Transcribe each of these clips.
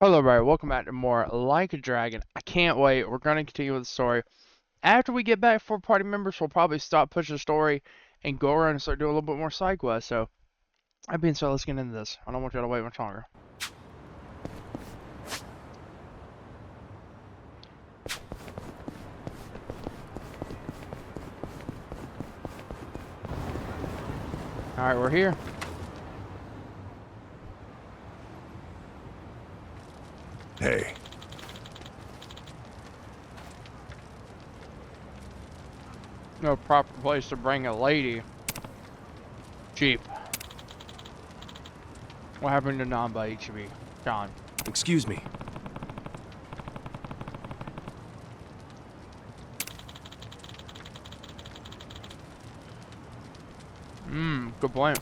Hello, everybody. Welcome back to more Like a Dragon. I can't wait. We're going to continue with the story. After we get back for party members, we'll probably stop pushing the story and go around and start doing a little bit more side quests. So, that being said, let's get into this. I don't want you to wait much longer. Alright, we're here. Hey. No proper place to bring a lady. Cheap. What happened to Namba HB? John. Excuse me. Good point.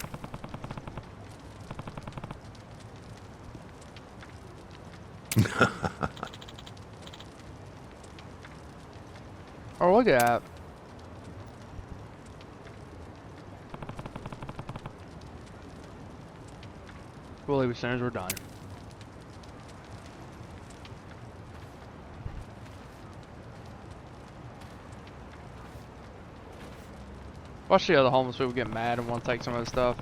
Oh, look at that. We'll leave as soon as we're done. Watch the other homeless people get mad and want to take some of the stuff.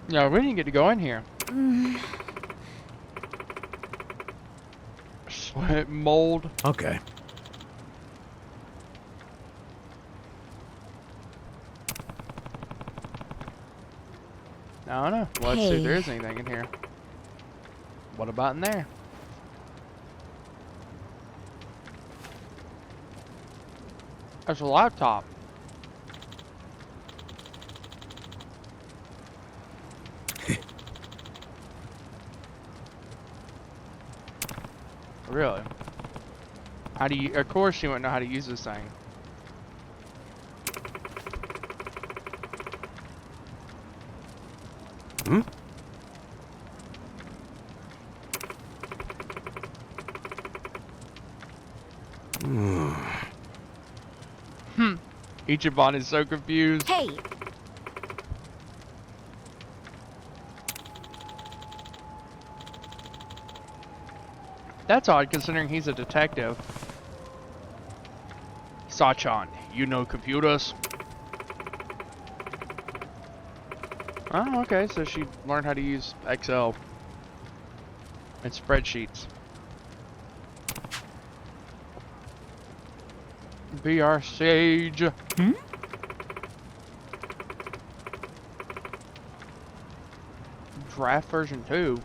Yeah, we didn't get to go in here. Sweat mold. Okay. I don't know. Let's see if there is anything in here. What about in there? There's a laptop. Really? How do you? Of course you wouldn't know how to use this thing. Hmm? Ichiban is so confused. Hey! That's odd considering he's a detective. Sachan, you know computers? Oh, okay, so she learned how to use Excel and spreadsheets. Be our sage. Hmm? Draft version 2.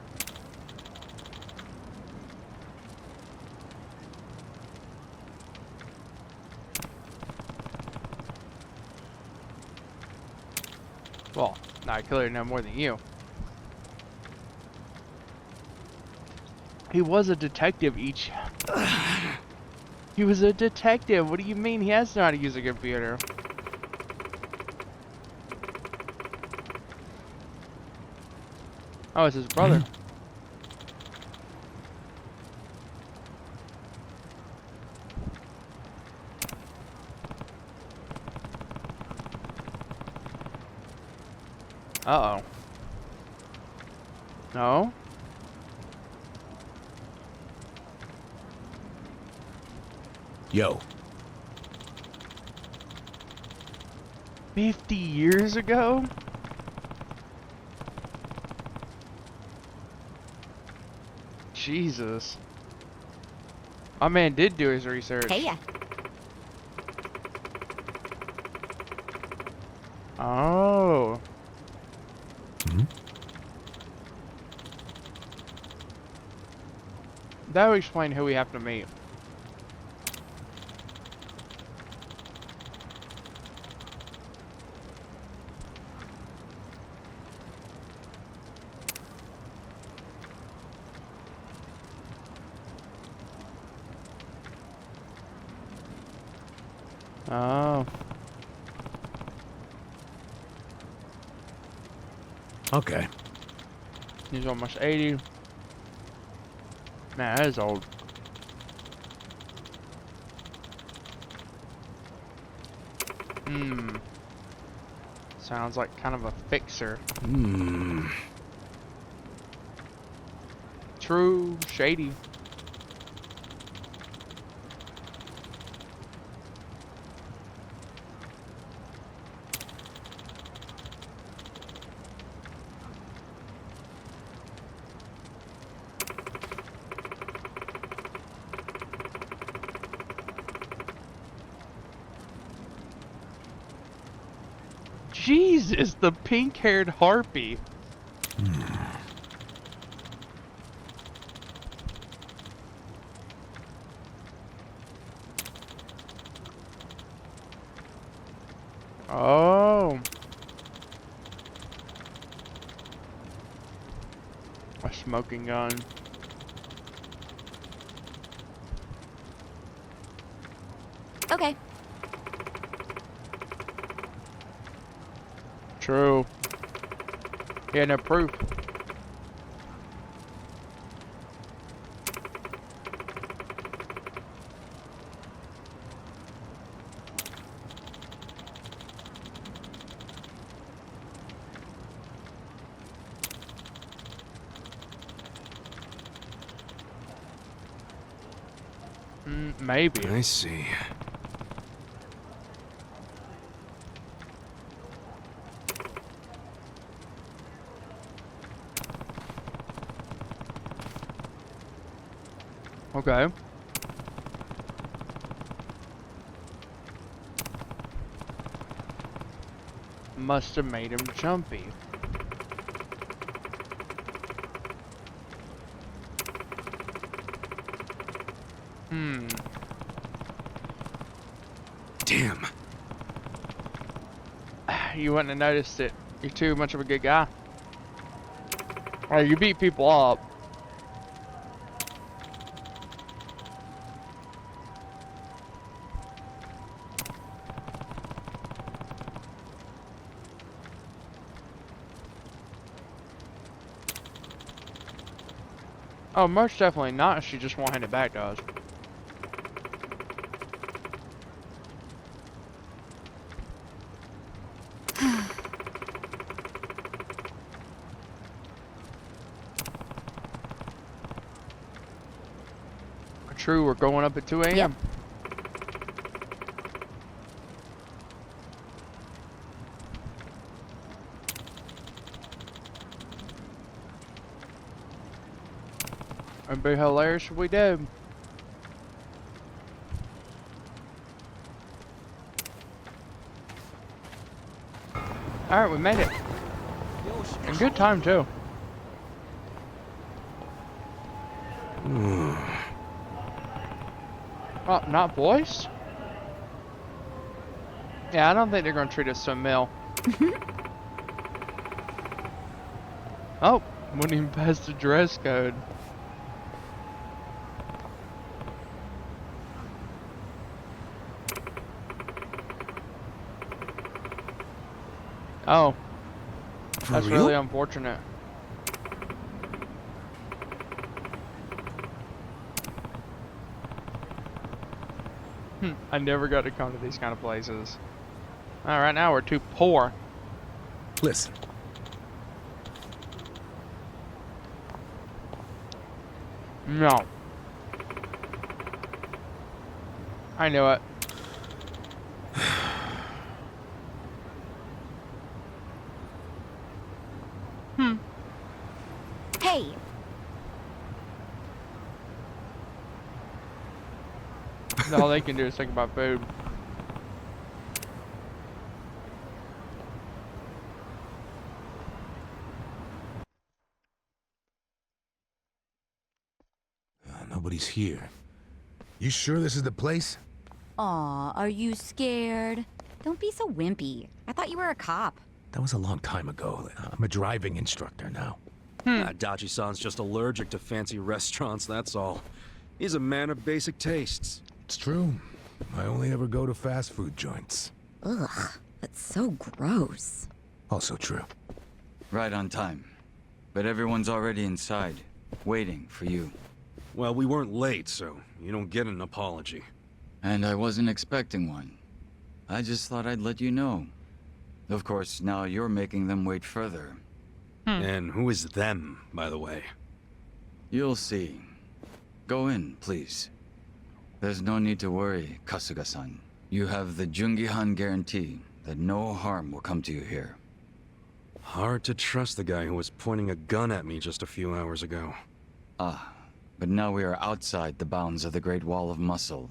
Well, I clearly know more than you. He was a detective each. He was a detective. What do you mean he has to know how to use a computer? Oh, it's his brother. Uh-oh. No? Yo. 50 years ago? Jesus. My man did do his research. Hey! Oh. Hmm? That would explain who we have to meet. Oh. Okay. He's almost 80. Man, that is old. Sounds like kind of a fixer. Hmm. True, shady. Jesus, the pink-haired harpy. Oh. A smoking gun. Okay. True. He had no proof. Maybe. I see. Okay. Must have made him jumpy. Damn. You wouldn't have noticed it. You're too much of a good guy. Oh, you beat people up. Oh, most definitely not. She just won't hand it back to us. True, we're going up at 2 a.m. Yep. It'd be hilarious if we did. Alright, we made it. In good time, too. Oh, not boys? Yeah, I don't think they're going to treat us so mill. Oh, wouldn't even pass the dress code. Oh, that's real? really unfortunate. I never got to come to these kind of places. Right now we're too poor. Listen. No. I knew it. Hey, All they can do is think about food. Nobody's here. You sure this is the place? aw, are you scared? Don't be so wimpy. I thought you were a cop. That was a long time ago. I'm a driving instructor now. Dachi-san's just allergic to fancy restaurants, that's all. He's a man of basic tastes. It's true. I only ever go to fast food joints. Ugh, that's so gross. Also true. Right on time. But everyone's already inside, waiting for you. Well, we weren't late, so you don't get an apology. And I wasn't expecting one. I just thought I'd let you know. Of course, now you're making them wait further. And who is them, by the way? You'll see. Go in, please. There's no need to worry, Kasuga-san. You have the Jungihan guarantee that no harm will come to you here. Hard to trust the guy who was pointing a gun at me just a few hours ago. Ah, but now we are outside the bounds of the Great Wall of Muscle.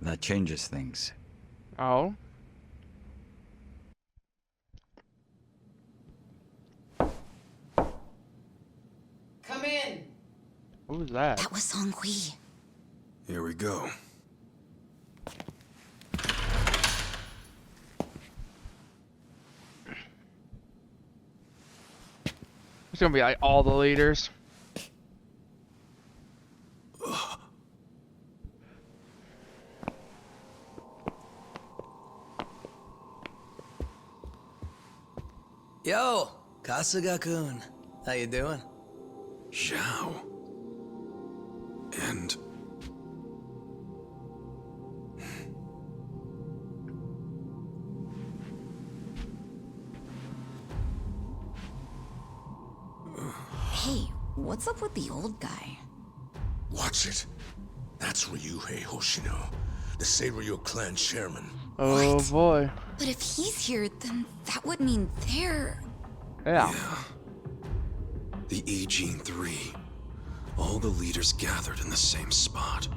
That changes things. Oh. Come in. What was that? That was Song Hui. Here we go. It's gonna be like all the leaders. Yo, Kasuga-kun. How you doing? Zhao. And... Hey, what's up with the old guy? Watch it. That's Ryuhei Hoshino, the Seiryu clan chairman. Oh What? boy. But if he's here, then that would mean they're... Yeah. The E-Gene 3. All the leaders gathered in the same spot.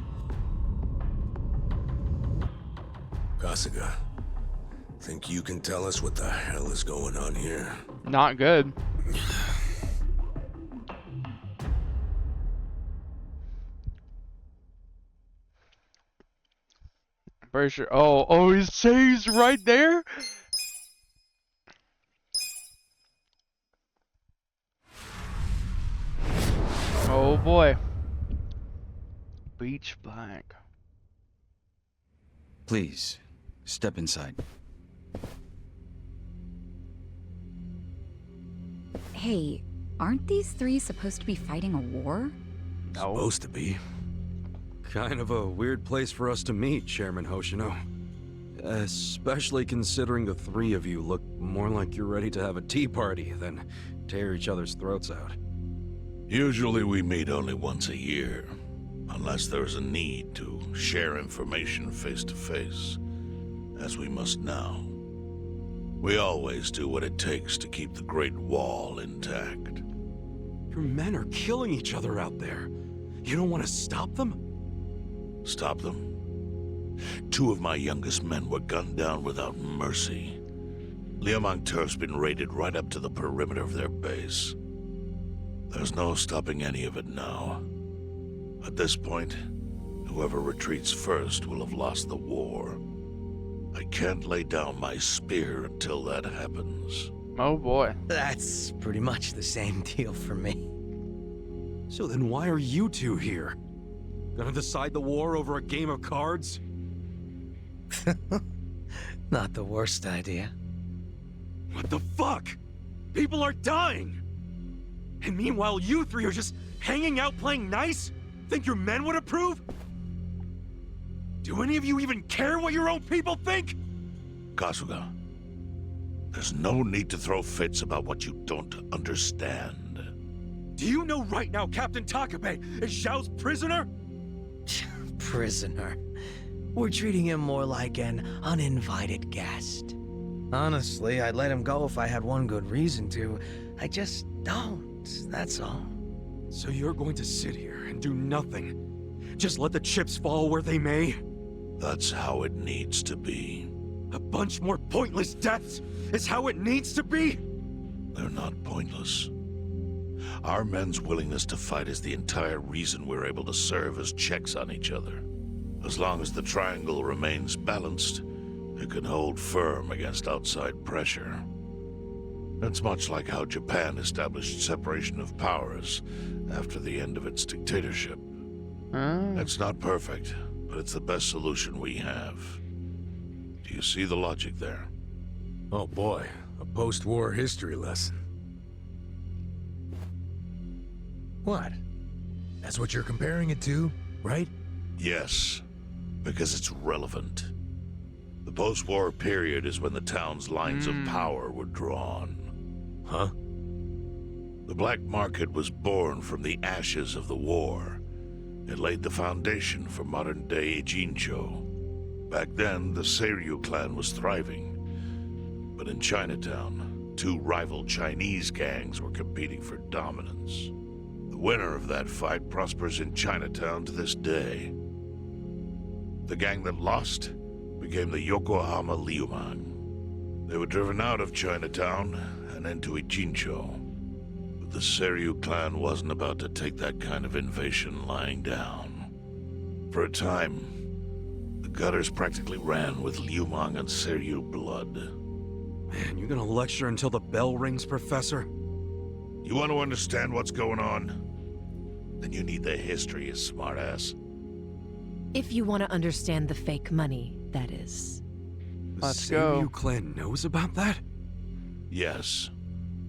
Kasuga, think you can tell us what the hell is going on here? Not good. Pretty sure. Oh, he's right there. Oh boy. Beach blank. Please, step inside. Hey, aren't these three supposed to be fighting a war? No. Supposed to be. Kind of a weird place for us to meet, Chairman Hoshino. Especially considering the three of you look more like you're ready to have a tea party than tear each other's throats out. Usually we meet only once a year, unless there's a need to share information face to face, as we must now. We always do what it takes to keep the Great Wall intact. Your men are killing each other out there. You don't want to stop them? Stop them? 2 of my youngest men were gunned down without mercy. Liamontur's been raided right up to the perimeter of their base. There's no stopping any of it now. At this point, whoever retreats first will have lost the war. I can't lay down my spear until that happens. Oh boy. That's pretty much the same deal for me. So then why are you two here? Gonna decide the war over a game of cards? Not the worst idea. What the fuck? People are dying! And meanwhile you three are just hanging out playing nice? Think your men would approve? Do any of you even care what your own people think? Kasuga, there's no need to throw fits about what you don't understand. Do you know right now Captain Takabe is Zhao's prisoner? Prisoner. We're treating him more like an uninvited guest. Honestly, I'd let him go if I had one good reason to. I just don't, that's all. So you're going to sit here and do nothing? Just let the chips fall where they may? That's how it needs to be. A bunch more pointless deaths is how it needs to be? They're not pointless. Our men's willingness to fight is the entire reason we're able to serve as checks on each other. As long as the triangle remains balanced, it can hold firm against outside pressure. It's much like how Japan established separation of powers after the end of its dictatorship. It's not perfect, but it's the best solution we have. Do you see the logic there? Oh boy, a post-war history lesson. What? That's what you're comparing it to, right? Yes, because it's relevant. The post-war period is when the town's lines of power were drawn. Huh? The black market was born from the ashes of the war. It laid the foundation for modern-day Ijincho. Back then, the Seiryu clan was thriving. But in Chinatown, two rival Chinese gangs were competing for dominance. The winner of that fight prospers in Chinatown to this day. The gang that lost became the Yokohama Liumang. They were driven out of Chinatown and into Ijincho. But the Seiryu clan wasn't about to take that kind of invasion lying down. For a time, the gutters practically ran with Liumang and Seiryu blood. Man, you gonna lecture until the bell rings, Professor? You want to understand what's going on? Then you need the history, you smartass. If you want to understand the fake money, that is. The Let's go. Seiryu clan knows about that? Yes.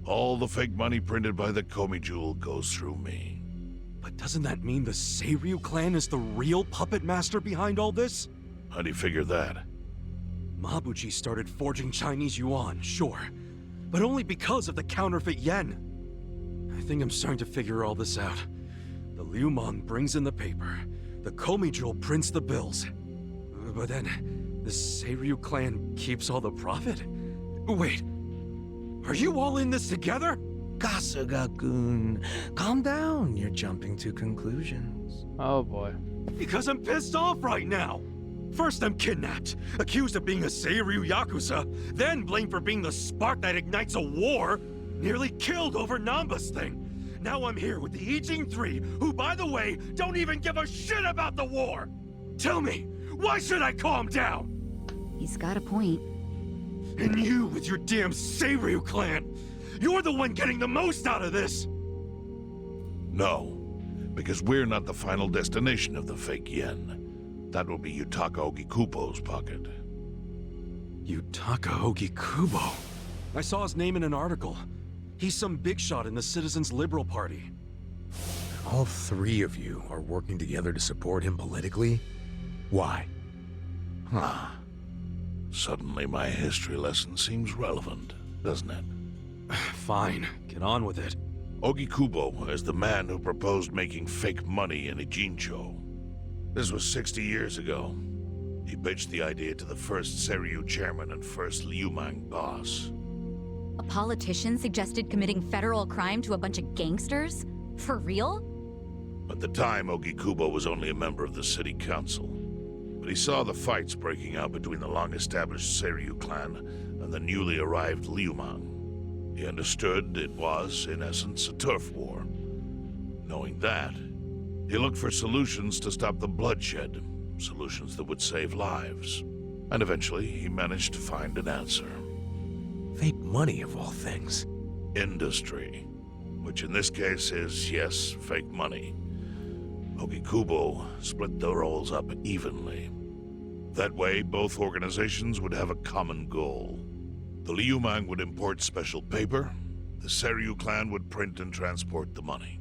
All the fake money printed by the Komi Jewel goes through me. But doesn't that mean the Seiryu clan is the real puppet master behind all this? How do you figure that? Mabuchi started forging Chinese yuan, sure. But only because of the counterfeit yen. I think I'm starting to figure all this out. The Liumang brings in the paper. The Komi Jewel prints the bills. But then, the Seiryu clan keeps all the profit? Wait, are you all in this together? Kasuga-kun, calm down. You're jumping to conclusions. Oh boy. Because I'm pissed off right now. First I'm kidnapped, accused of being a Seiryu Yakuza, then blamed for being the spark that ignites a war, nearly killed over Namba's thing. Now I'm here with the Ijin 3, who, by the way, don't even give a shit about the war! Tell me, why should I calm down? He's got a point. And you with your damn Seiryu clan, you're the one getting the most out of this! No, because we're not the final destination of the fake yen. That will be Yutaka Ogikubo's pocket. Yutaka Ogikubo? I saw his name in an article. He's some big shot in the Citizens Liberal Party. All three of you are working together to support him politically? Why? Huh. Suddenly my history lesson seems relevant, doesn't it? Fine, get on with it. Ogikubo is the man who proposed making fake money in Ijincho. This was 60 years ago. He pitched the idea to the first Seiryu chairman and first Liumang boss. A politician suggested committing federal crime to a bunch of gangsters? For real? At the time, Ogikubo was only a member of the city council. But he saw the fights breaking out between the long-established Seiryu clan and the newly arrived Liumang. He understood it was, in essence, a turf war. Knowing that, he looked for solutions to stop the bloodshed, solutions that would save lives. And eventually, he managed to find an answer. Fake money, of all things. Industry. Which in this case is, yes, fake money. Ogikubo split the roles up evenly. That way, both organizations would have a common goal. The Liumang would import special paper, the Seiryu clan would print and transport the money.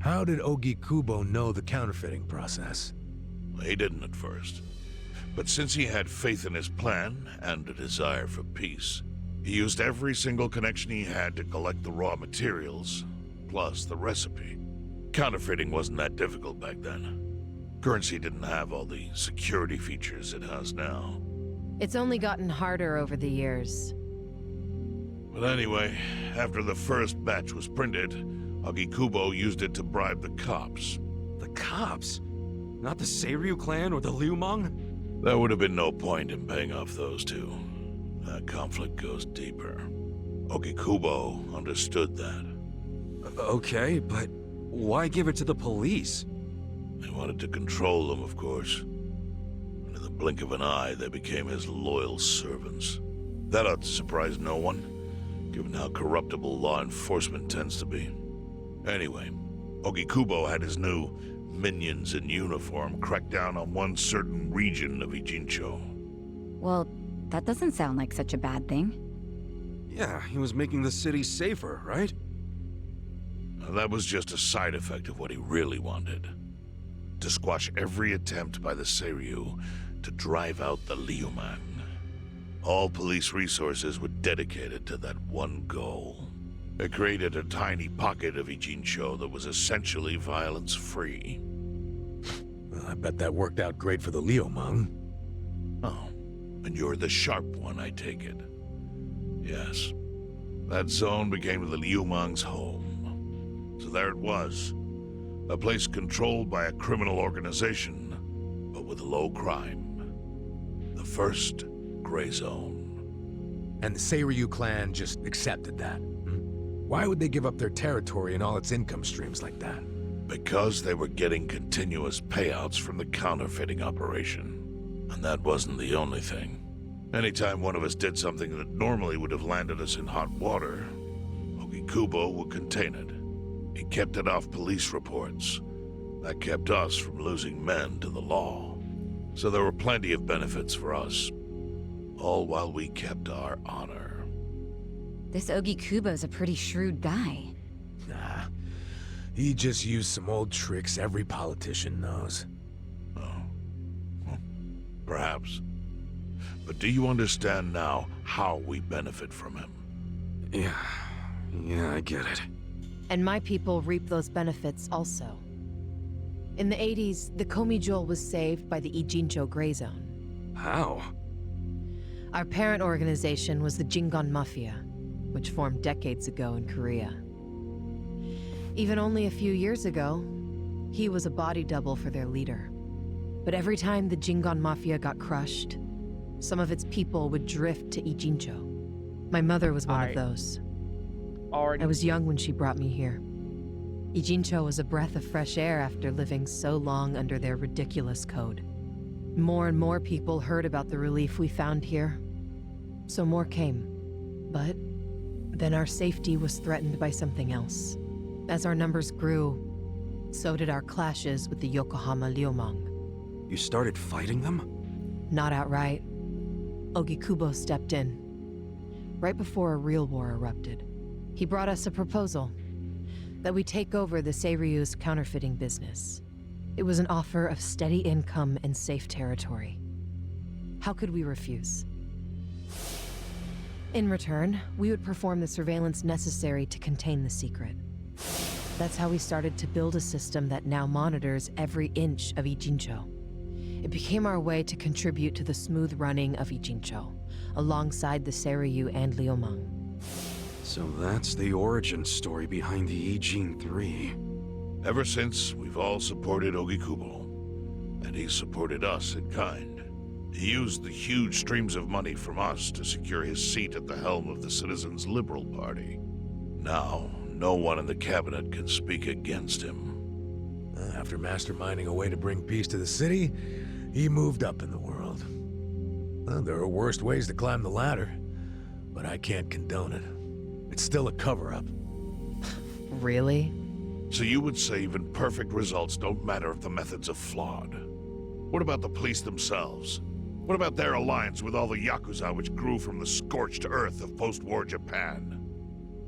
How did Ogikubo know the counterfeiting process? He didn't at first. But since he had faith in his plan and a desire for peace, he used every single connection he had to collect the raw materials, plus the recipe. Counterfeiting wasn't that difficult back then. Currency didn't have all the security features it has now. It's only gotten harder over the years. But anyway, after the first batch was printed, Ogikubo used it to bribe the cops. The cops? Not the Seiryu clan or the Liumang? There would have been no point in paying off those two. That conflict goes deeper. Ogikubo understood that. Okay, but why give it to the police? He wanted to control them, of course. And in the blink of an eye, they became his loyal servants. That ought to surprise no one, given how corruptible law enforcement tends to be. Anyway, Ogikubo had his new minions in uniform crack down on one certain region of Ijincho. Well, that doesn't sound like such a bad thing. Yeah, he was making the city safer, right? Now, that was just a side effect of what he really wanted. To squash every attempt by the Seiryu to drive out the Liumang. All police resources were dedicated to that one goal. It created a tiny pocket of Ijincho that was essentially violence-free. Well, I bet that worked out great for the Liumang. Oh, and you're the sharp one, I take it. Yes. That zone became the Liumang's home. So there it was. A place controlled by a criminal organization, but with low crime. The first gray zone. And the Seiryu clan just accepted that. Why would they give up their territory and all its income streams like that? Because they were getting continuous payouts from the counterfeiting operation. And that wasn't the only thing. Anytime one of us did something that normally would have landed us in hot water, Ogikubo would contain it. He kept it off police reports. That kept us from losing men to the law. So there were plenty of benefits for us. All while we kept our honor. This Ogikubo's a pretty shrewd guy. Nah. He just used some old tricks every politician knows. Oh. Well, perhaps. But do you understand now how we benefit from him? Yeah, I get it. And my people reap those benefits also. In the 80s, the Komijul was saved by the Ijincho Gray Zone. How? Our parent organization was the Jingon Mafia, which formed decades ago in Korea. Even only a few years ago, he was a body double for their leader. But every time the Jingon Mafia got crushed, some of its people would drift to Ijincho. My mother was one of those. I was young when she brought me here. Ijincho was a breath of fresh air after living so long under their ridiculous code. More and more people heard about the relief we found here, so more came. But then our safety was threatened by something else. As our numbers grew, so did our clashes with the Yokohama Liumang. You started fighting them? Not outright. Ogikubo stepped in. Right before a real war erupted. He brought us a proposal. That we take over the Seiryu's counterfeiting business. It was an offer of steady income and safe territory. How could we refuse? In return, we would perform the surveillance necessary to contain the secret. That's how we started to build a system that now monitors every inch of Ijincho. It became our way to contribute to the smooth running of Ijincho, alongside the Seiryu and Liumang. So that's the origin story behind the Ijin 3. Ever since, we've all supported Ogikubo. And he's supported us in kind. He used the huge streams of money from us to secure his seat at the helm of the Citizens' Liberal Party. Now, no one in the cabinet can speak against him. After masterminding a way to bring peace to the city, he moved up in the world. Well, there are worse ways to climb the ladder, but I can't condone it. It's still a cover-up. Really? So you would say even perfect results don't matter if the methods are flawed? What about the police themselves? What about their alliance with all the Yakuza which grew from the scorched earth of post-war Japan?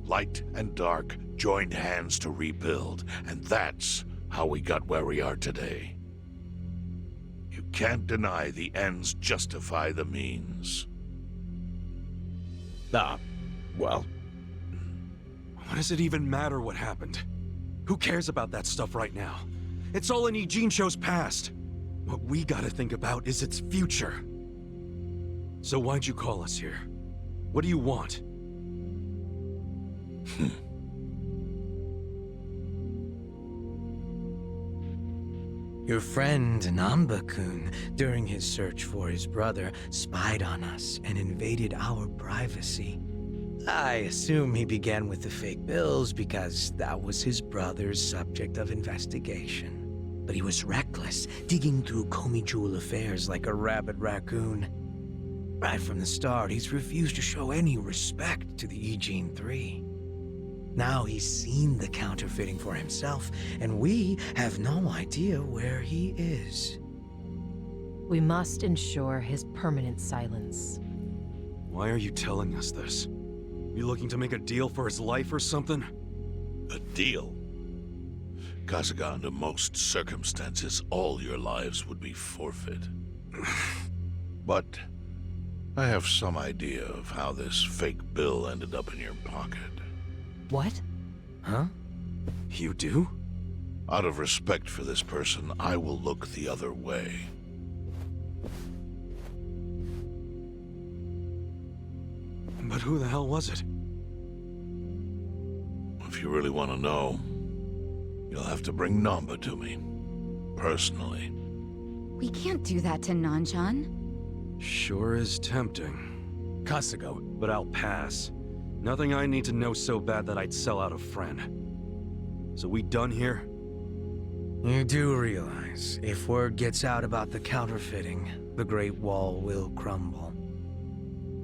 Light and dark joined hands to rebuild, and that's how we got where we are today. You can't deny the ends justify the means. Well... What does it even matter what happened? Who cares about that stuff right now? It's all in Ijincho's past. What we gotta think about is its future. So why'd you call us here? What do you want? Your friend Namba-kun, during his search for his brother, spied on us and invaded our privacy. I assume he began with the fake bills because that was his brother's subject of investigation. But he was reckless, digging through Komijul affairs like a rabid raccoon. Right from the start, he's refused to show any respect to the Ijin 3. Now he's seen the counterfeiting for himself, and we have no idea where he is. We must ensure his permanent silence. Why are you telling us this? You looking to make a deal for his life or something? A deal? Kasuga, under most circumstances, all your lives would be forfeit. But I have some idea of how this fake bill ended up in your pocket. What? Huh? You do? Out of respect for this person, I will look the other way. But who the hell was it? If you really want to know, you'll have to bring Namba to me. Personally. We can't do that to Nanchan. Sure is tempting. Kasuga, But I'll pass. Nothing I need to know so bad that I'd sell out a friend. So we done here? You do realize, if word gets out about the counterfeiting, the Great Wall will crumble.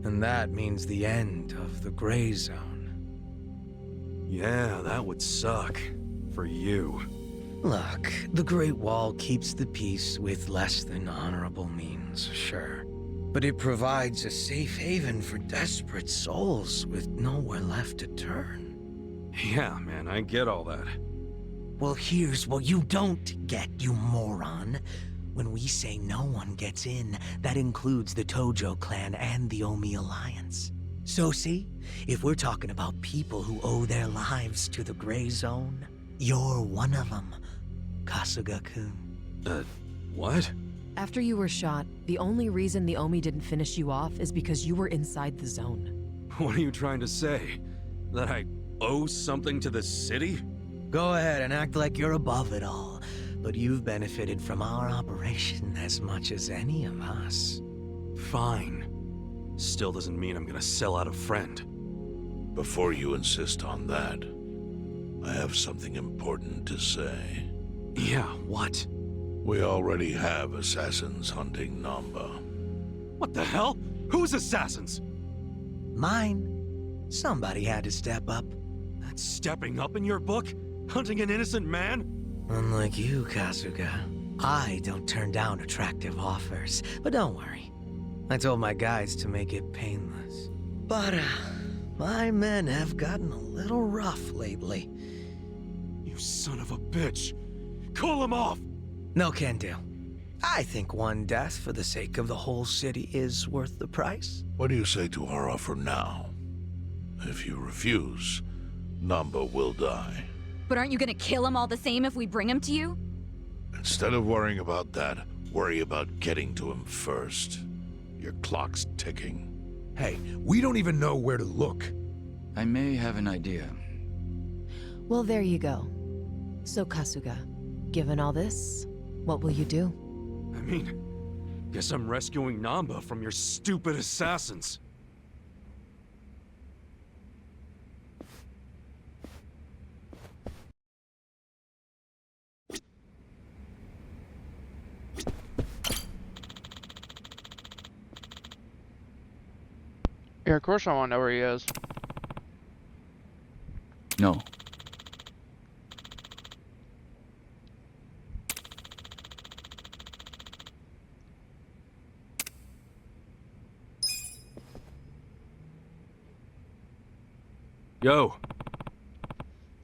And that means the end of the Gray Zone. Yeah, that would suck. For you. Look, the Great Wall keeps the peace with less than honorable means, sure. But it provides a safe haven for desperate souls with nowhere left to turn. Yeah, man, I get all that. Well, here's what you don't get, you moron. When we say no one gets in, that includes the Tojo clan and the Omi Alliance. So see, if we're talking about people who owe their lives to the Gray Zone, you're one of them, Kasuga-kun. What? After you were shot, the only reason the Omi didn't finish you off is because you were inside the zone. What are you trying to say? That I owe something to the city? Go ahead and act like you're above it all, but you've benefited from our operation as much as any of us. Fine. Still doesn't mean I'm gonna sell out a friend. Before you insist on that, I have something important to say. Yeah, what? We already have assassins hunting Namba. What the hell? Who's assassins? Mine. Somebody had to step up. That's stepping up in your book? Hunting an innocent man? Unlike you, Kasuga, I don't turn down attractive offers. But don't worry. I told my guys to make it painless. But, my men have gotten a little rough lately. You son of a bitch! Call him off! No can do. I think one death for the sake of the whole city is worth the price. What do you say to our offer now? If you refuse, Namba will die. But aren't you gonna kill him all the same if we bring him to you? Instead of worrying about that, worry about getting to him first. Your clock's ticking. hey, we don't even know where to look. I may have an idea. Well, there you go. So, Kasuga, given all this, what will you do? I mean, guess I'm rescuing Namba from your stupid assassins. Yeah, of course I want to know where he is. No. Yo,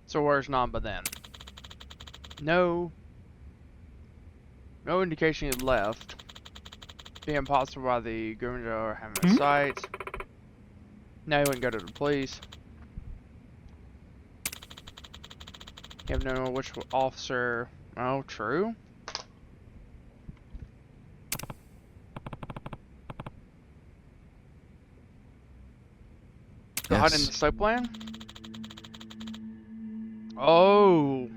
So where's Namba then? No. No indication he left. Being possible by the Goonja or having a sight. Now he wouldn't go to the police. You have no know which officer. Oh, true. The hut in the slope land? Oh.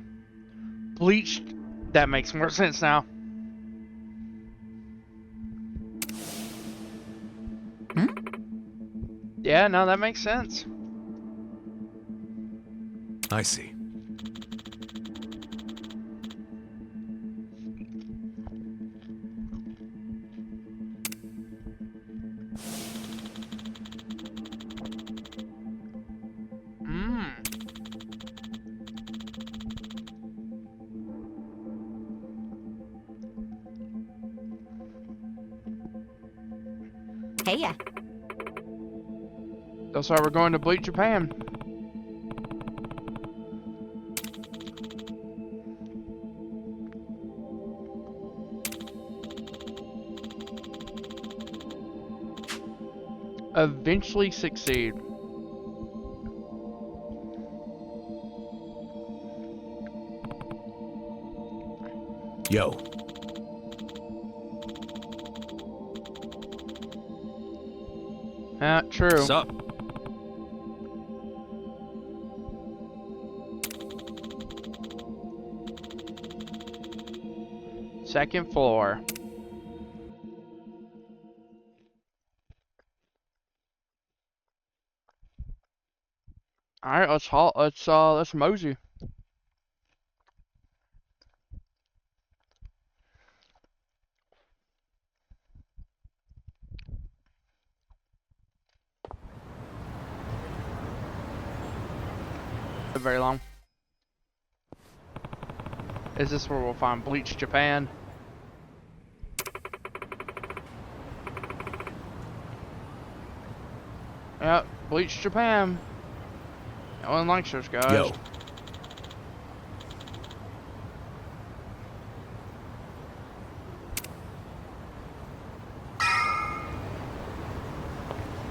Bleached. That makes more sense now. Yeah, no, that makes sense. I see. Hey, That's why we're going to Bleach Japan. eventually succeed. Yo. True. What's up? Second floor. All right, let's mosey. Very long. Is this where we'll find Bleach Japan? Yep, Bleach Japan. No one likes those guys. Yo.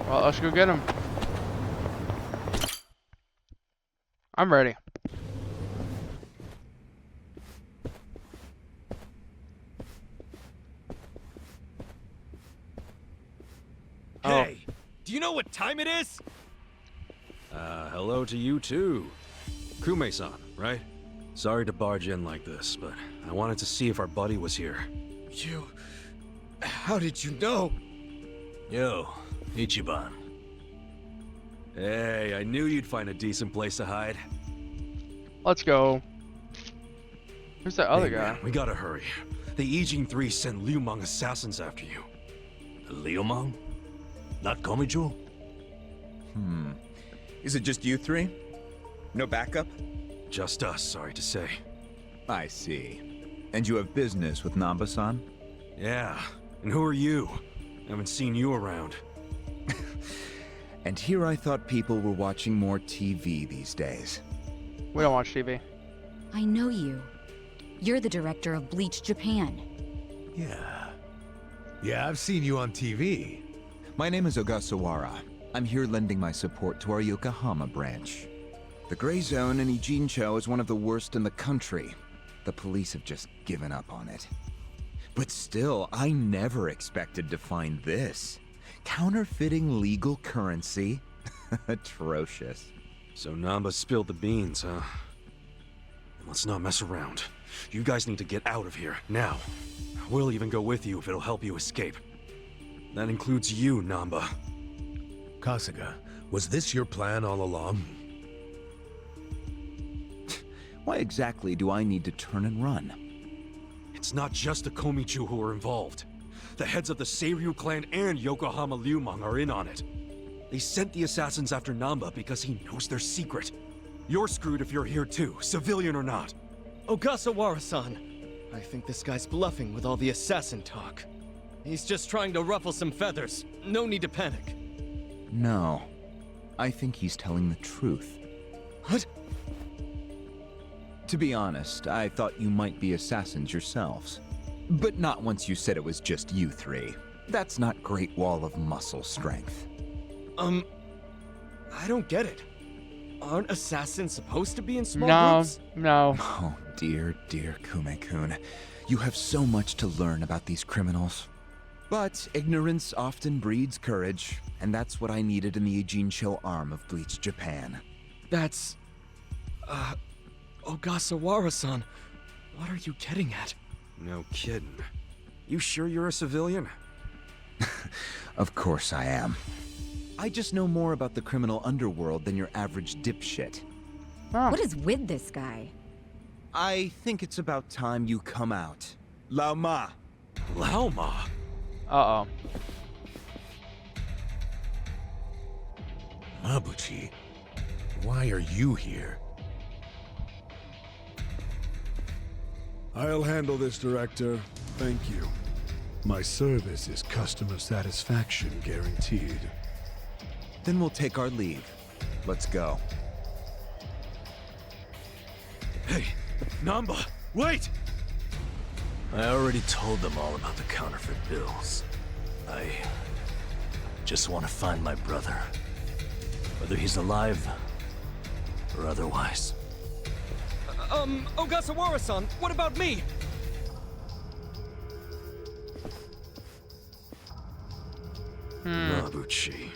Well, let's go get him. I'm ready. Hey, do you know what time it is? Hello to you too. Kume-san, right? Sorry to barge in like this, but I wanted to see if our buddy was here. You... How did you know? Yo, Ichiban. Hey, I knew you'd find a decent place to hide. Let's go. Who's that other Hey, guy? man, we gotta hurry. The Ijin 3 sent Liu Meng assassins after you. Liu Meng? Not Komichu? Is it just you three? No backup? Just us, sorry to say. I see. And you have business with Namba-san? Yeah, and who are you? Haven't seen you around. And here I thought people were watching more TV these days. We don't watch TV. I know you. You're the director of Bleach Japan. Yeah, I've seen you on TV. My name is Ogasawara. I'm here lending my support to our Yokohama branch. The Gray Zone in Ijincho is one of the worst in the country. The police have just given up on it. But still, I never expected to find this. Counterfeiting legal currency? Atrocious. So Namba spilled the beans, huh? Let's not mess around. You guys need to get out of here, now. We'll even go with you if it'll help you escape. That includes you, Namba. Kasuga, was this your plan all along? Why exactly do I need to turn and run? It's not just the Komichu who are involved. The heads of the Seiryu clan and Yokohama Liu Meng are in on it. They sent the assassins after Namba because he knows their secret. You're screwed if you're here too, civilian or not. Ogasawara-san, I think this guy's bluffing with all the assassin talk. He's just trying to ruffle some feathers. No need to panic. No. I think he's telling the truth. What? To be honest, I thought you might be assassins yourselves. But not once you said it was just you three. That's not Great Wall of muscle strength. I don't get it. Aren't assassins supposed to be in small groups? No. Oh, dear, dear Kume-kun. You have so much to learn about these criminals. But ignorance often breeds courage, and that's what I needed in the Ijincho arm of Bleach Japan. That's... Ogasawara-san, what are you getting at? No kidding. You sure you're a civilian? Of course I am. I just know more about the criminal underworld than your average dipshit. Oh. What is with this guy? I think it's about time you come out. Lao Ma! Lao Ma? Uh-oh. Mabuchi, why are you here? I'll handle this, Director. Thank you. My service is customer satisfaction guaranteed. Then we'll take our leave. Let's go. Hey, Namba, wait! I already told them all about the counterfeit bills. I just want to find my brother. Whether he's alive or otherwise. Ogasawara-san, what about me? Mabuchi.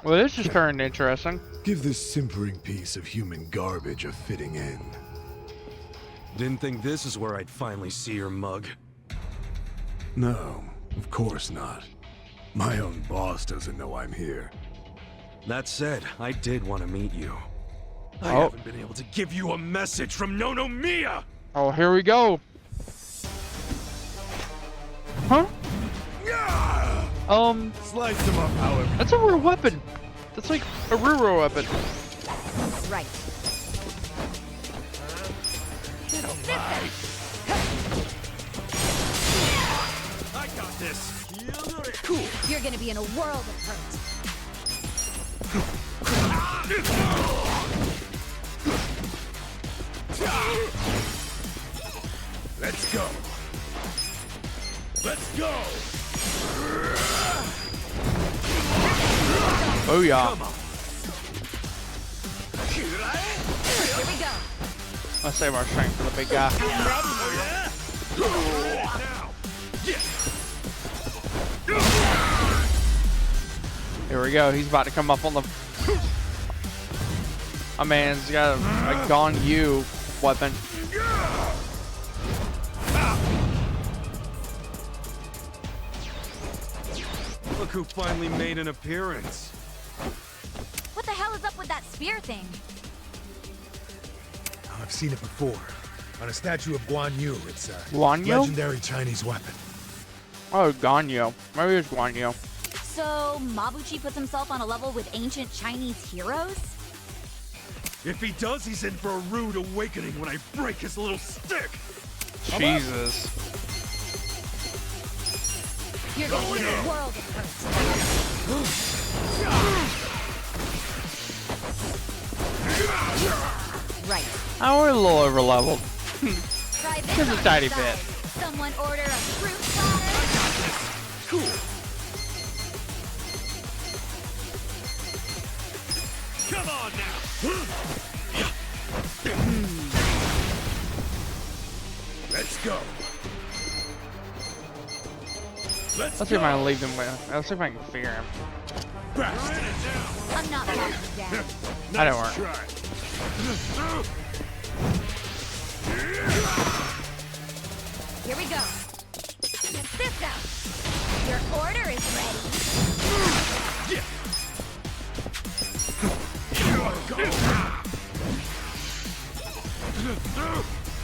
Well, this just turned interesting. Give this simpering piece of human garbage a fitting end. Didn't think this is where I'd finally see your mug. No, of course not. My own boss doesn't know I'm here. That said, I did want to meet you. I haven't been able to give you a message from Nonomiya! Oh, here we go. Huh? Slice him up however. That's a real weapon. That's like a Ruro weapon. Right. I got this. Cool. You're gonna be in a world of hurt. Let's go. Let's go. Oh yeah. Here we go. Let's save our strength for the big guy. Here we go. He's about to come up on the. My man's got a Gone You weapon. Look who finally made an appearance. What the hell is up with that spear thing? I've seen it before. On a statue of Guan Yu. It's a Guan Yu? legendary Chinese weapon. Oh, Ganyo. Maybe it's Ganyo. So, Mabuchi puts himself on a level with ancient Chinese heroes? If he does, he's in for a rude awakening when I break his little stick. Jesus. You're gonna be in a world of hurt. Right. Oh, we're a little over leveled. Try this Just a on tiny your bit. side. Someone order a fruit platter. Cool. Come on now. Let's go. Let's see if I can leave him with. Let's see if I can fear him. I'm not marking down. That didn't work. Here we go. Get this out. Your order is ready.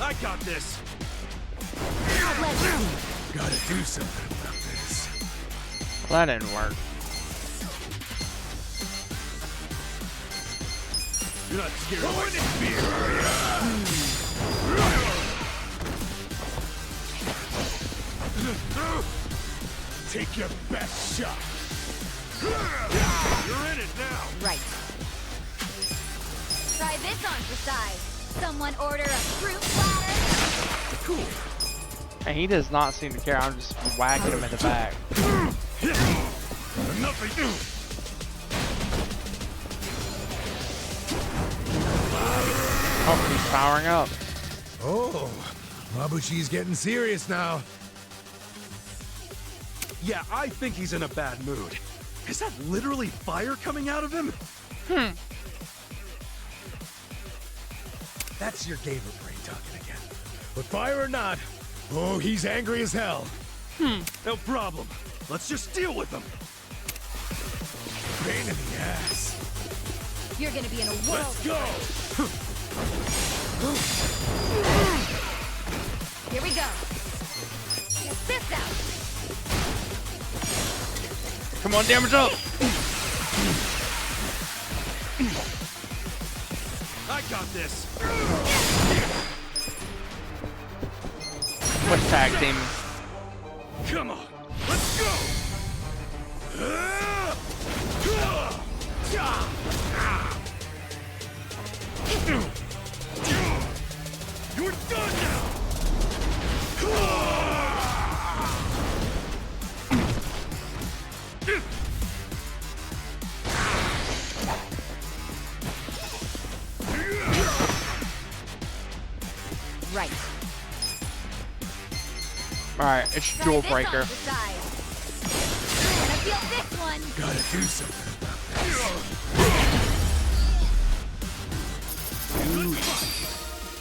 I got this. Let's see. Gotta do something about this. That didn't work. You're not scared of my spear, are ya? Take your best shot. You're in it now. Right. Try this on for size. Someone order a fruit platter. Cool. And he does not seem to care. I'm just whacking him in the back. Enough of you. Oh, he's powering up. Oh, Mabuchi's getting serious now. Yeah, I think he's in a bad mood. Is that literally fire coming out of him? That's your gamer brain talking again. But fire or not, oh, he's angry as hell. No problem. Let's just deal with him. Pain in the ass. You're gonna be in a world. Let's go. Here we go. Get this out. Come on, damage up. I got this. Let's tag team. Come on. Let's go. You're done now. right. Alright, it's Try Jewel this Breaker. on the side. You're gonna feel this one. Gotta do something.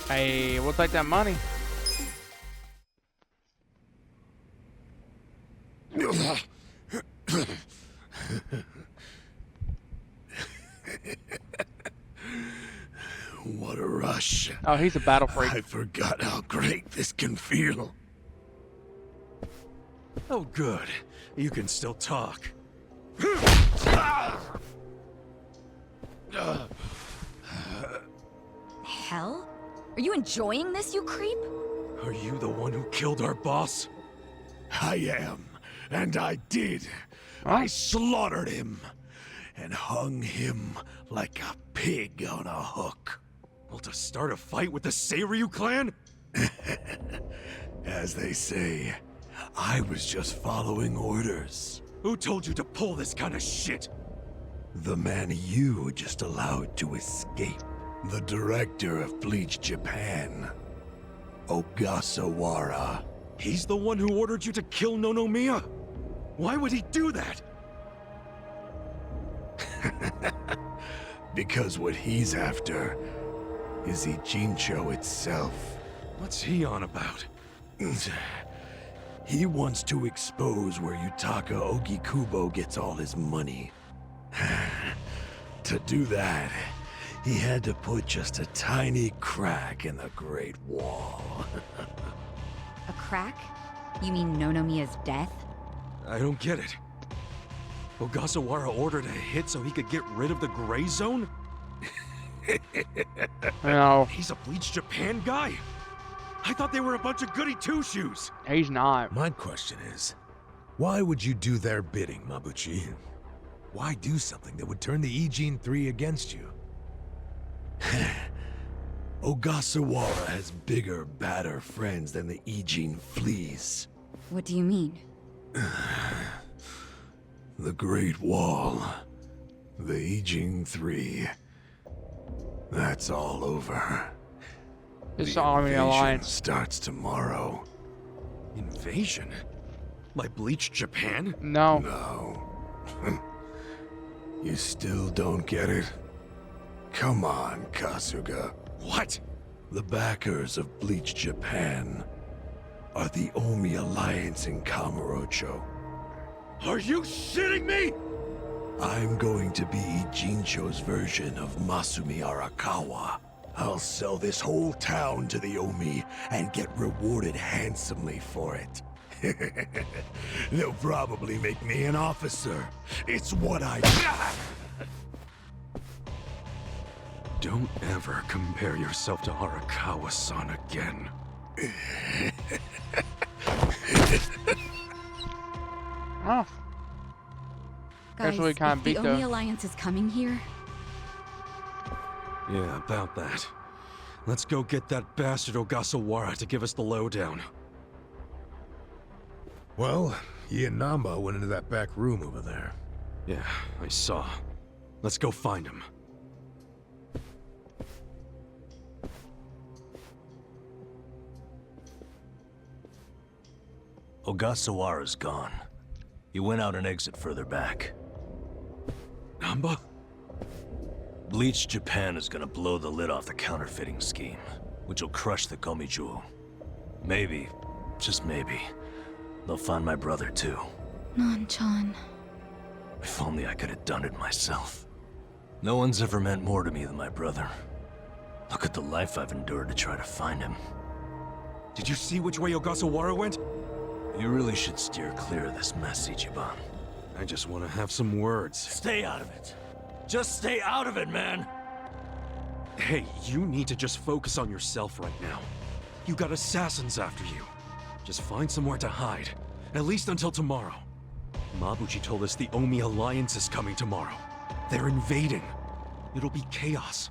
Hey, we'll take that money. What a rush. Oh, he's a battle freak. I forgot how great this can feel. Oh, good. You can still talk. Hell? Are you enjoying this, you creep? Are you the one who killed our boss? I am, and I did. I slaughtered him and hung him like a pig on a hook. Well, to start a fight with the Seiryu clan? As they say, I was just following orders. Who told you to pull this kind of shit? The man you just allowed to escape. The director of Bleach Japan, Ogasawara. He's the one who ordered you to kill Nonomiya? Why would he do that? Because what he's after is Ijincho itself. What's he on about? He wants to expose where Yutaka Ogikubo gets all his money. To do that, he had to put just a tiny crack in the Great Wall. A crack? You mean Nonomiya's death? I don't get it. Ogasawara ordered a hit so he could get rid of the Gray Zone? No. He's a Bleach Japan guy? I thought they were a bunch of goody two-shoes. He's not. My question is, why would you do their bidding, Mabuchi? Why do something that would turn the Ijin 3 against you? Ogasawara has bigger, badder friends than the Ijin fleas. What do you mean? The Great Wall. The Ijin 3. That's all over. It's The Army invasion Alliance. starts tomorrow. Invasion? By Bleach Japan? No. No. You still don't get it? Come on, Kasuga. What? The backers of Bleach Japan are the Omi Alliance in Kamurocho. Are you shitting me? I'm going to be Ijincho's version of Masumi Arakawa. I'll sell this whole town to the Omi and get rewarded handsomely for it. They'll probably make me an officer. It's what I... Don't ever compare yourself to Arakawa-san again. Oh. Guys, we can't if beat the Omi the... Alliance is coming here, Yeah, about that. Let's go get that bastard Ogasawara to give us the lowdown. Well, he and Namba went into that back room over there. Yeah, I saw. Let's go find him. Ogasawara's gone. He went out an exit further back. Namba? Bleach Japan is gonna blow the lid off the counterfeiting scheme, which will crush the Komichu. Maybe, just maybe, they'll find my brother too. Non-chan. If only I could have done it myself. No one's ever meant more to me than my brother. Look at the life I've endured to try to find him. Did you see which way Ogasawara went? You really should steer clear of this mess, Ichiban. I just want to have some words. Stay out of it. Just stay out of it, man! Hey, you need to just focus on yourself right now. You got assassins after you. Just find somewhere to hide. At least until tomorrow. Mabuchi told us the Omi Alliance is coming tomorrow. They're invading. It'll be chaos.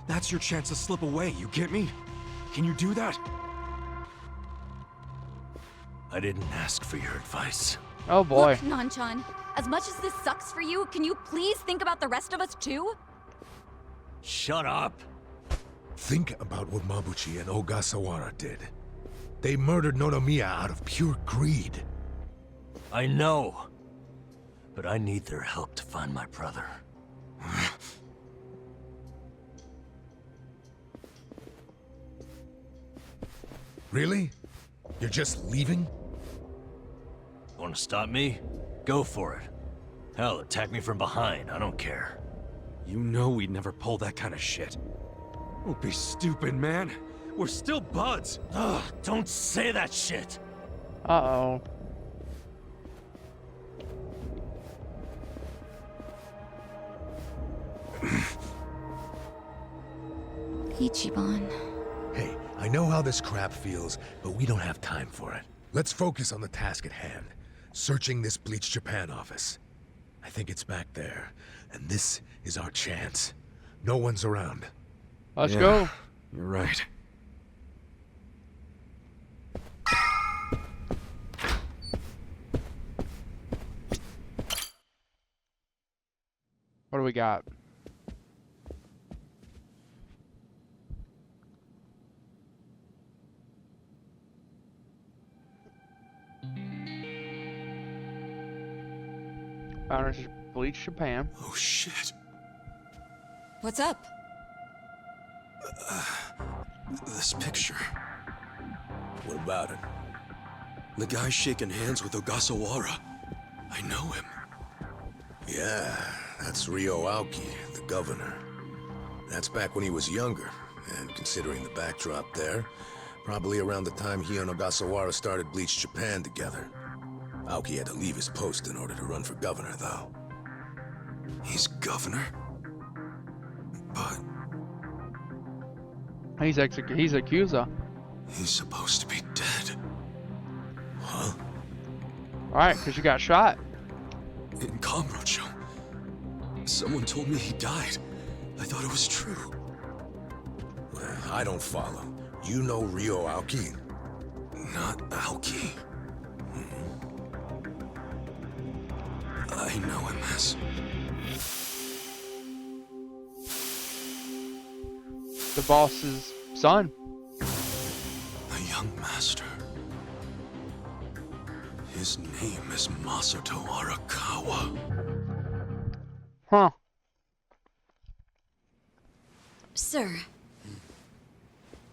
That's your chance to slip away, you get me? Can you do that? I didn't ask for your advice. Oh boy. Look, Non-chan, as much as this sucks for you, can you please think about the rest of us too? Shut up! Think about what Mabuchi and Ogasawara did. They murdered Nonomiya out of pure greed. I know. But I need their help to find my brother. Really? You're just leaving? Want to stop me? Go for it. Hell, attack me from behind. I don't care. You know we'd never pull that kind of shit. Don't be stupid, man. We're still buds. Ugh, don't say that shit. Uh-oh. Ichiban. Hey, I know how this crap feels, but we don't have time for it. Let's focus on the task at hand. Searching this Bleach Japan office. I think it's back there, and this is our chance. No one's around. Let's go. You're right. What do we got? Founders of Bleach Japan. Oh shit. What's up? This picture. What about it? The guy shaking hands with Ogasawara. I know him. Yeah, that's Ryo Aoki, the governor. That's back when he was younger, and considering the backdrop there, probably around the time he and Ogasawara started Bleach Japan together. Aoki had to leave his post in order to run for governor, though. He's governor? But He's Yakuza. he's supposed to be dead. Huh? Alright, because you got shot. In Kamurocho. Someone told me he died. I thought it was true. Well, I don't follow. You know Ryo Aoki? Not Aoki. I know him as... The boss's son. a young master. His name is Masato Arakawa. Huh. Sir.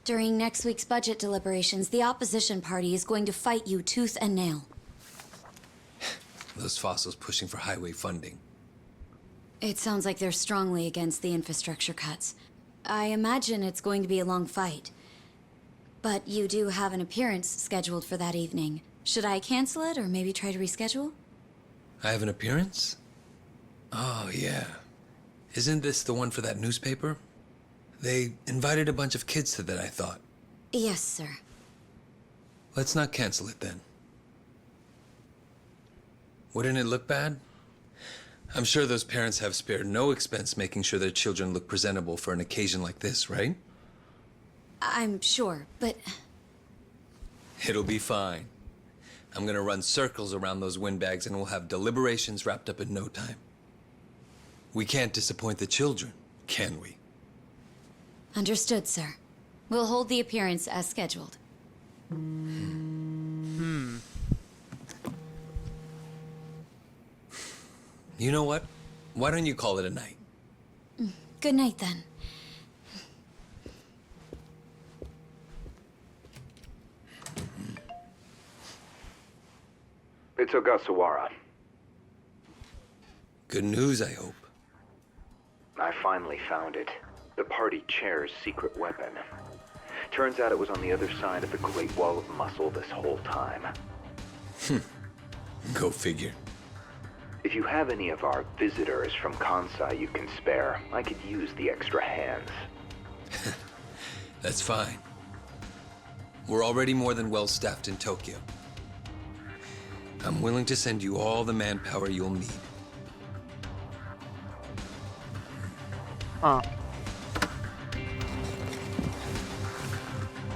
During next week's budget deliberations, the opposition party is going to fight you tooth and nail. Those fossils pushing for highway funding. It sounds like they're strongly against the infrastructure cuts. I imagine it's going to be a long fight. But you do have an appearance scheduled for that evening. Should I cancel it or maybe try to reschedule? I have an appearance? Oh, yeah. Isn't this the one for that newspaper? They invited a bunch of kids to that, I thought. Yes, sir. Let's not cancel it then. Wouldn't it look bad? I'm sure those parents have spared no expense making sure their children look presentable for an occasion like this, right? I'm sure, but... It'll be fine. I'm gonna run circles around those windbags and we'll have deliberations wrapped up in no time. We can't disappoint the children, can we? Understood, sir. We'll hold the appearance as scheduled. You know what? Why don't you call it a night? Good night, then. It's Ogasawara. Good news, I hope. I finally found it. The party chair's secret weapon. Turns out it was on the other side of the Great Wall of Muscle this whole time. Go figure. If you have any of our visitors from Kansai you can spare, I could use the extra hands. That's fine. We're already more than well-staffed in Tokyo. I'm willing to send you all the manpower you'll need. Huh.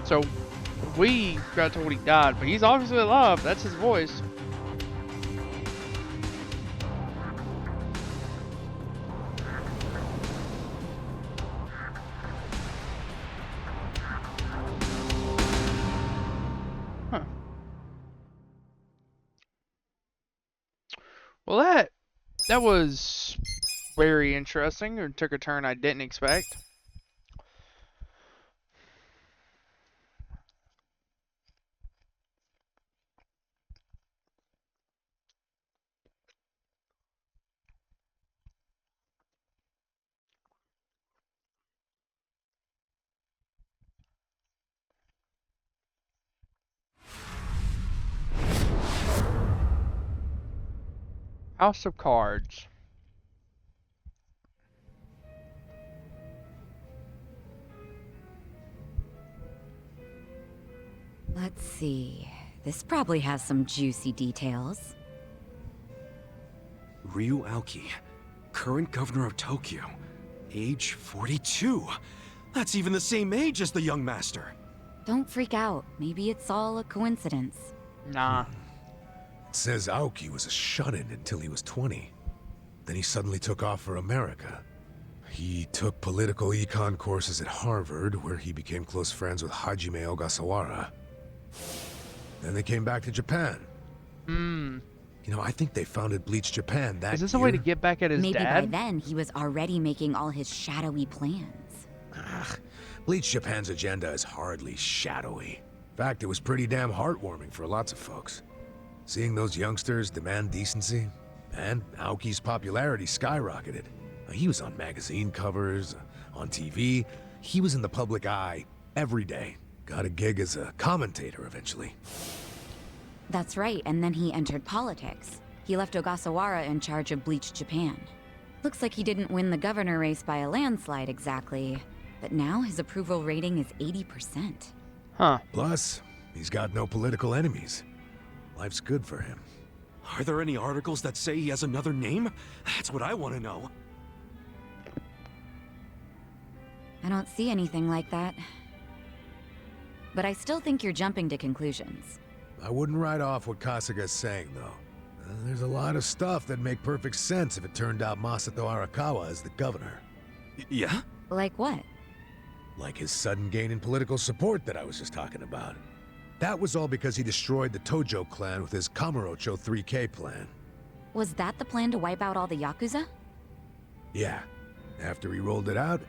So, we got told he died, but he's obviously alive. That's his voice. Well, that was very interesting. It took a turn I didn't expect. House of Cards. Let's see. This probably has some juicy details. Ryu Aoki, current governor of Tokyo, age 42. That's even the same age as the young master. Don't freak out. Maybe it's all a coincidence. Nah. It says Aoki was a shut-in until he was 20. Then he suddenly took off for America. He took political econ courses at Harvard, where he became close friends with Hajime Ogasawara. Then they came back to Japan. You know, I think they founded Bleach Japan that year. Is this a way to get back at his Maybe dad? by then he was already making all his shadowy plans. Bleach Japan's agenda is hardly shadowy. In fact, it was pretty damn heartwarming for lots of folks. Seeing those youngsters demand decency, and Aoki's popularity skyrocketed. He was on magazine covers, on TV. He was in the public eye every day. Got a gig as a commentator eventually. That's right, and then he entered politics. He left Ogasawara in charge of Bleach Japan. Looks like he didn't win the governor race by a landslide exactly, but now his approval rating is 80%. Huh. Plus, he's got no political enemies. Life's good for him. Are there any articles that say he has another name? That's what I want to know. I don't see anything like that. But I still think you're jumping to conclusions. I wouldn't write off what Kasuga's saying, though. There's a lot of stuff that'd make perfect sense if it turned out Masato Arakawa is the governor. Yeah? Like what? Like his sudden gain in political support that I was just talking about. That was all because he destroyed the Tojo clan with his Kamurocho 3K plan. Was that the plan to wipe out all the Yakuza? Yeah. After he rolled it out,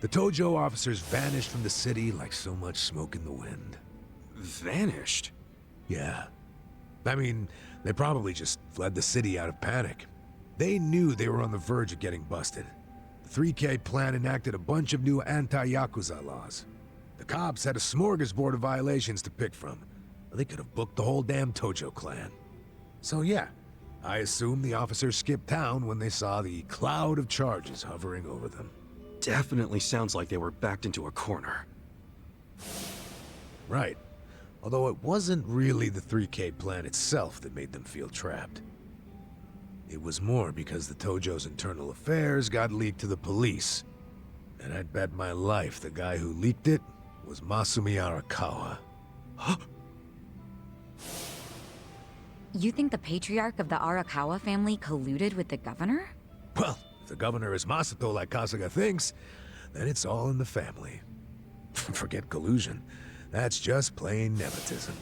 the Tojo officers vanished from the city like so much smoke in the wind. Vanished? Yeah. I mean, they probably just fled the city out of panic. They knew they were on the verge of getting busted. The 3K plan enacted a bunch of new anti-Yakuza laws. The cops had a smorgasbord of violations to pick from. They could have booked the whole damn Tojo clan. So yeah, I assume the officers skipped town when they saw the cloud of charges hovering over them. Definitely sounds like they were backed into a corner. Right. Although it wasn't really the 3K plan itself that made them feel trapped. It was more because the Tojo's internal affairs got leaked to the police. And I'd bet my life the guy who leaked it was Masumi Arakawa. You think the patriarch of the Arakawa family colluded with the governor? Well, if the governor is Masato like Kasuga thinks, then it's all in the family. Forget collusion. That's just plain nepotism.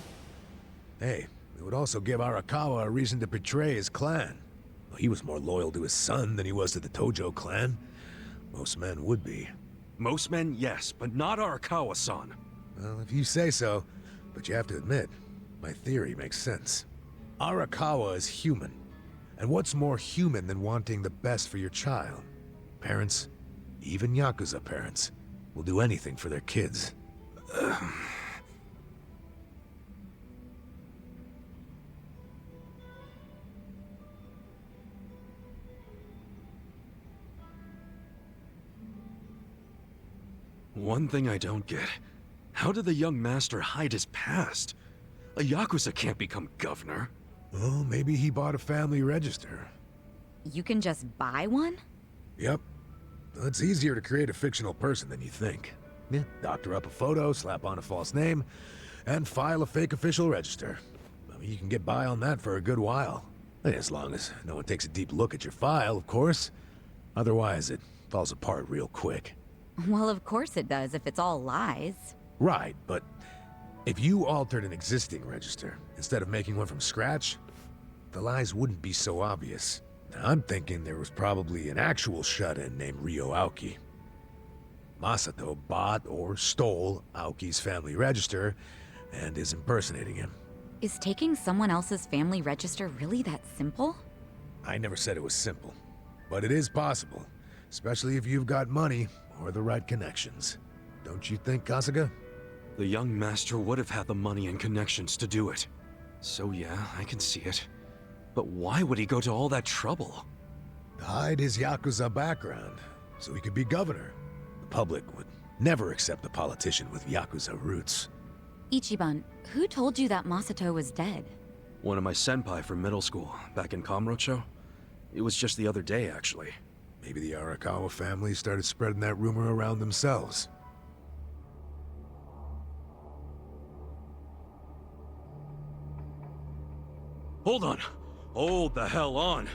Hey, it would also give Arakawa a reason to betray his clan. Well, he was more loyal to his son than he was to the Tojo clan. Most men would be. Most men, yes, but not Arakawa-san. Well, if you say so, but you have to admit, my theory makes sense. Arakawa is human. And what's more human than wanting the best for your child? Parents, even Yakuza parents, will do anything for their kids. One thing I don't get. How did the young master hide his past? A Yakuza can't become governor. Oh, maybe he bought a family register. You can just buy one? Yep. It's easier to create a fictional person than you think. Yeah, doctor up a photo, slap on a false name, and file a fake official register. I mean, you can get by on that for a good while. As long as no one takes a deep look at your file, of course. Otherwise, it falls apart real quick. Well, of course it does if it's all lies. Right, but if you altered an existing register instead of making one from scratch, the lies wouldn't be so obvious. Now, I'm thinking there was probably an actual shut-in named Ryo Aoki. Masato bought or stole Aoki's family register and is impersonating him. Is taking someone else's family register really that simple? I never said it was simple, but it is possible, especially if you've got money or the right connections. Don't you think, Kasuga? The young master would have had the money and connections to do it. So yeah, I can see it. But why would he go to all that trouble? To hide his Yakuza background, so he could be governor. The public would never accept a politician with Yakuza roots. Ichiban, who told you that Masato was dead? One of my senpai from middle school, back in Kamurocho. It was just the other day, actually. Maybe the Arakawa family started spreading that rumor around themselves. Hold on! Hold the hell on!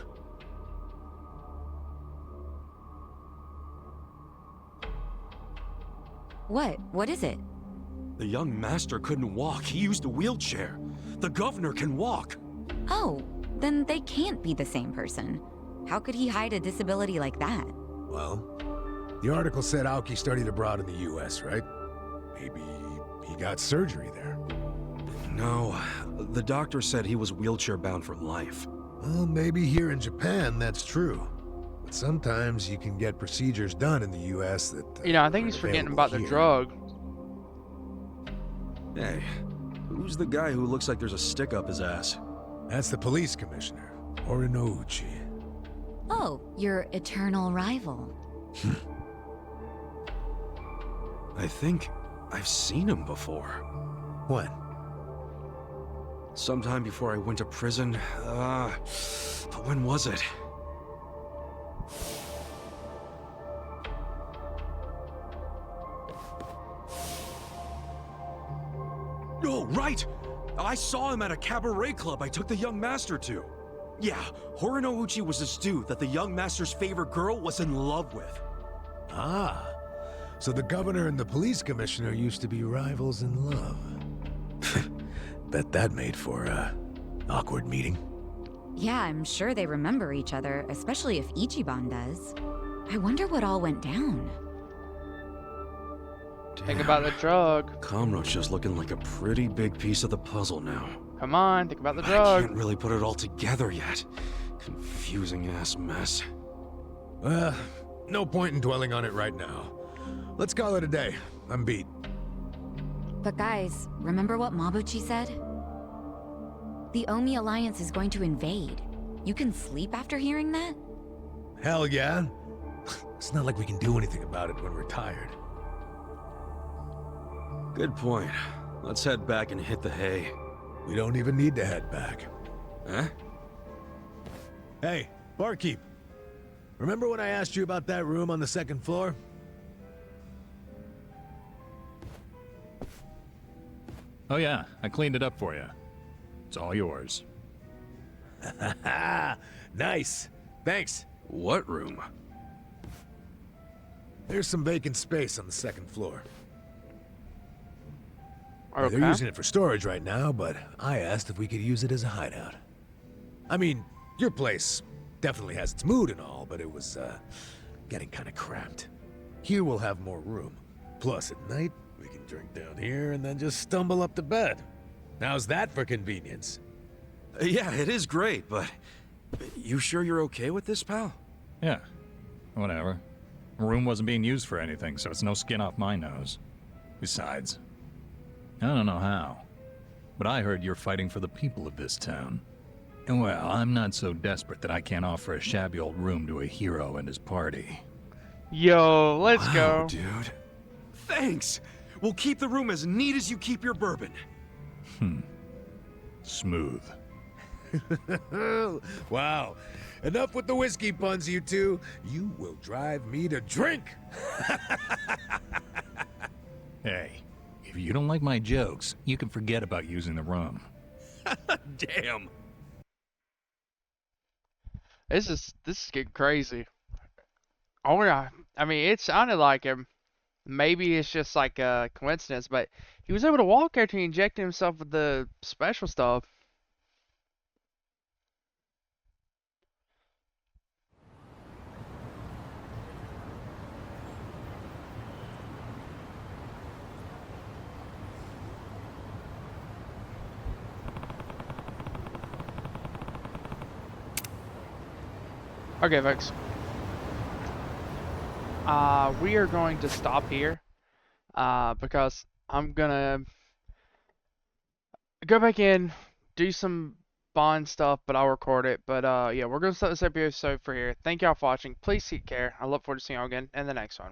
What? What is it? The young master couldn't walk. He used a wheelchair. The governor can walk. Oh, then they can't be the same person. How could he hide a disability like that? Well, the article said Aoki studied abroad in the US, right? Maybe he got surgery there. No, the doctor said he was wheelchair-bound for life. Well, maybe here in Japan that's true. But sometimes you can get procedures done in the US that... I think he's forgetting about the drug. Hey, who's the guy who looks like there's a stick up his ass? That's the police commissioner, Orinouchi. Oh, your eternal rival. I think I've seen him before. When? Sometime before I went to prison. But when was it? Oh, right! I saw him at a cabaret club I took the young master to. Yeah, Horinouchi was this dude that the young master's favorite girl was in love with. Ah, so the governor and the police commissioner used to be rivals in love. Bet that made for a awkward meeting. Yeah, I'm sure they remember each other, especially if Ichiban does. I wonder what all went down. Think about the drug. Kamurocho's looking like a pretty big piece of the puzzle now. Come on, think about the I drug. can't really put it all together yet. Confusing ass mess. No point in dwelling on it right now. Let's call it a day. I'm beat. But guys, remember what Mabuchi said? The Omi Alliance is going to invade. You can sleep after hearing that? Hell yeah. It's not like we can do anything about it when we're tired. Good point. Let's head back and hit the hay. We don't even need to head back. Huh? Hey, barkeep. Remember when I asked you about that room on the second floor? Oh yeah, I cleaned it up for you. It's all yours. Nice. Thanks. What room? There's some vacant space on the second floor. Okay. They're using it for storage right now, but I asked if we could use it as a hideout. I mean, your place definitely has its mood and all, but it was, getting kind of cramped. Here we'll have more room. Plus, at night, we can drink down here and then just stumble up to bed. How's that for convenience? Yeah, it is great, but... You sure you're okay with this, pal? Yeah, whatever. The room wasn't being used for anything, so it's no skin off my nose. Besides, I don't know how, but I heard you're fighting for the people of this town. And well, I'm not so desperate that I can't offer a shabby old room to a hero and his party. Yo, let's Wow, go. dude. Thanks! We'll keep the room as neat as you keep your bourbon. Smooth. Wow. Enough with the whiskey puns, you two. You will drive me to drink. Hey, if you don't like my jokes, you can forget about using the room. Damn. This is getting crazy. I mean, it sounded like him. Maybe it's just like a coincidence, but he was able to walk after he injected himself with the special stuff. Okay, folks. We are going to stop here. Because I'm gonna go back in, do some Bond stuff, but I'll record it. But yeah, we're gonna start this episode for here. Thank y'all for watching. Please take care. I look forward to seeing y'all again in the next one.